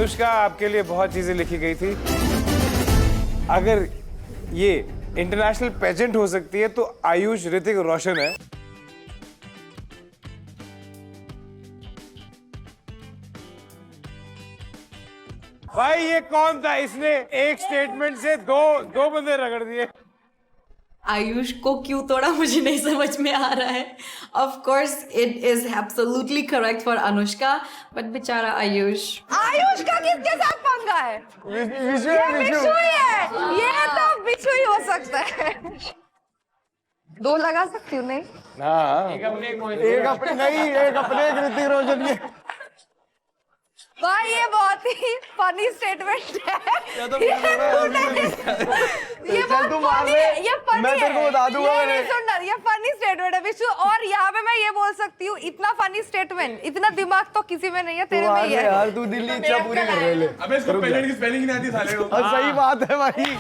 अनुष्का आपके लिए बहुत चीजें लिखी गई थी। अगर ये इंटरनेशनल पेजेंट हो सकती है तो आयुष ऋतिक रोशन है। भाई ये कौन था? इसने एक स्टेटमेंट से दो बंदे रगड़ दिए। आयुष को क्यों तोड़ा मुझे नहीं समझ में आ रहा है। Of course it is absolutely correct for Anushka, but बेचारा आयुष। आयुष का किसके साथ पंगा है? विशु बिच्छू ही है। ये तो बिच्छू ही हो सकता है। दो लगा सकती हूँ नहीं? हाँ, एक अपने एक ऋतिक रोशन के। भाई ये बहुत ही फनी स्टेटमेंट है। ये बहुत फनी है। ये फनी मैं तेरे को बता दूंगा। ये सुनना, ये फनी स्टेटमेंट है विशु। और यहाँ पे मैं ये बोल सकती हूँ, इतना फनी स्टेटमेंट, इतना दिमाग तो किसी में नहीं है, तेरे में ही है। यार तू दिल की इच्छा पूरी कर रहे ले। अबे इसको पेजेंट की स्पेलिंग नहीं आती साले को। सही बात है भाई।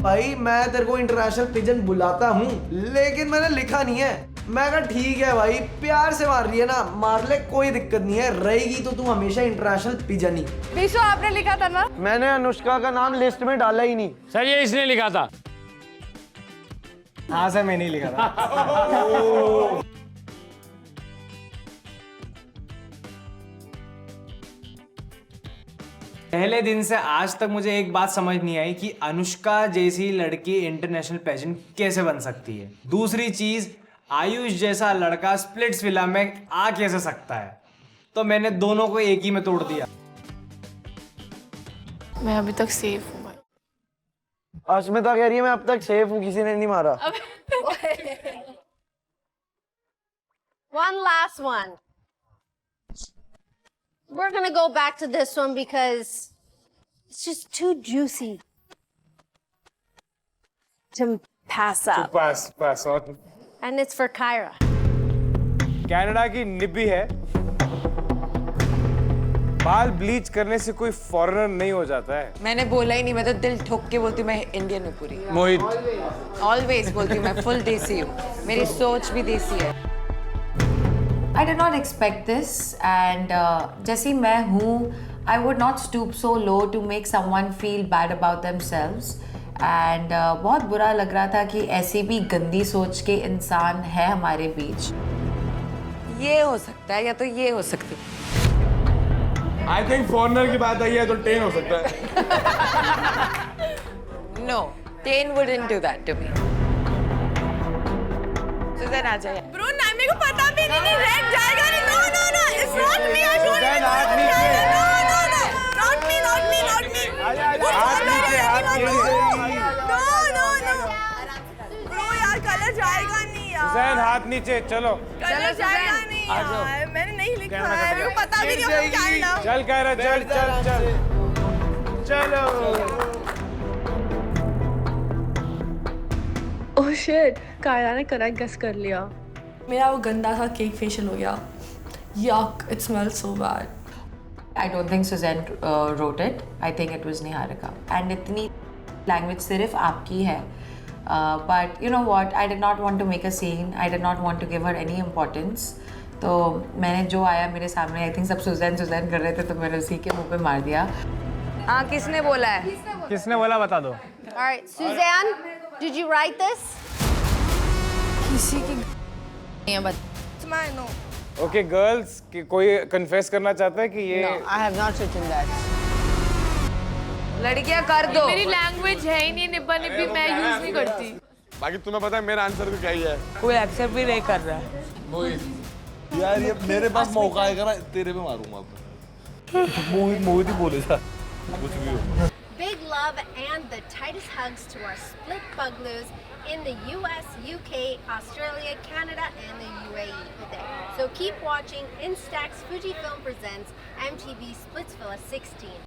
भाई मैं तेरे को इंटरनेशनल पिजन बुलाता हूँ, लेकिन मैंने लिखा नहीं है। मैं कहा ठीक है भाई, प्यार से मार रही है ना, मार ले, कोई दिक्कत नहीं है, रहेगी तो तू हमेशा इंटरनेशनल पिजन ही। विशु आपने लिखा था ना? मैंने अनुष्का का नाम लिस्ट में डाला ही नहीं। सर ये इसने लिखा था। हाँ सर, मैंने ही लिखा था। पहले दिन से आज तक मुझे एक बात समझ नहीं आई कि अनुष्का जैसी लड़की इंटरनेशनल पेजेंट कैसे बन सकती है। दूसरी चीज, आयुष जैसा लड़का स्प्लिट्स विला में आ कैसे सकता है। तो मैंने दोनों को एक ही में तोड़ दिया। मैं अभी तक सेफ हूँ भाई। अस्मिता कह रही है मैं अब तक सेफ हूँ, किसी ने नहीं मारा। One last one. We're gonna go back to this one because it's just too juicy to pass up. Pass on. And it's for Kyra. Canada की निब्बी है। बाल ब्लीच करने से कोई फॉरेनर नहीं हो जाता है। मैंने बोला ही नहीं, मैं तो दिल ठोक के बोलती हूँ, मैं इंडियन हूँ पूरी। मोहित ऑलवेज बोलती हूँ, मैं फुल देसी हूँ, मेरी सोच भी देसी है। I did not expect this and जैसी मैं हूँ, I would not stoop so low to make someone feel bad about themselves and बहुत बुरा लग रहा था कि ऐसी भी गंदी सोच के इंसान है हमारे बीच। ये हो सकता है या तो ये हो सकती है। आई थिंक फॉरनर की बात आई है तो 10 हो सकता है। No, 10 wouldn't do that to me. Suzanne आ जाए। ब्रो ना, मेरे को पता भी नहीं, रेड जाएगा नहीं। No no no, it's not me. I don't know no no, not me not me not me. हाथ नीचे। नो नो नो ब्रो, यार कलर जाएगा नहीं यार। हुसैन हाथ नीचे, चलो। कलर जाएगा नहीं यार, मैंने नहीं लिखा है, मेरे को पता भी नहीं होगा क्या है ना। चल कह रहा, चल चल चल चलो। ओह शिट, कायरा ने करेक्ट गेस कर लिया। मेरा वो गंदा सा केक फेशियल हो गया। Yuck, it smells so bad. I don't think Suzanne wrote it. I think it was Niharika. And इतनी language सिर्फ आपकी है. But you know what? I did not want to make a scene. I did not want to give her any importance. तो मैंने जो आया मेरे सामने, I think सब Suzanne कर रहे थे, तो मैंने उसी के मुंह पे मार दिया। हाँ, किसने बोला है? किसने बोला बता दो। All right, Suzanne, did you write this? किसी की नहीं है, but No. ओके गर्ल्स, कि कोई कन्फेस करना चाहता है कि ये I have not written that. लड़कियां कर दो। मेरी लैंग्वेज है ही नहीं, निब्बा निब्बी मैं यूज नहीं करती। बाकी तुम्हें पता है मेरा आंसर तो क्या ही है। कोई एक्सेप्ट भी नहीं कर रहा है। यार ये मेरे पास मौका आएगा ना, तेरे पे मारूंगा अब। मोहित ही बोले था कुछ भी हो। Big love and the tightest hugs to our split bugloos in the US, UK, Australia, Canada, and the UAE today. So keep watching Instax Fujifilm presents MTV Splitsvilla 16.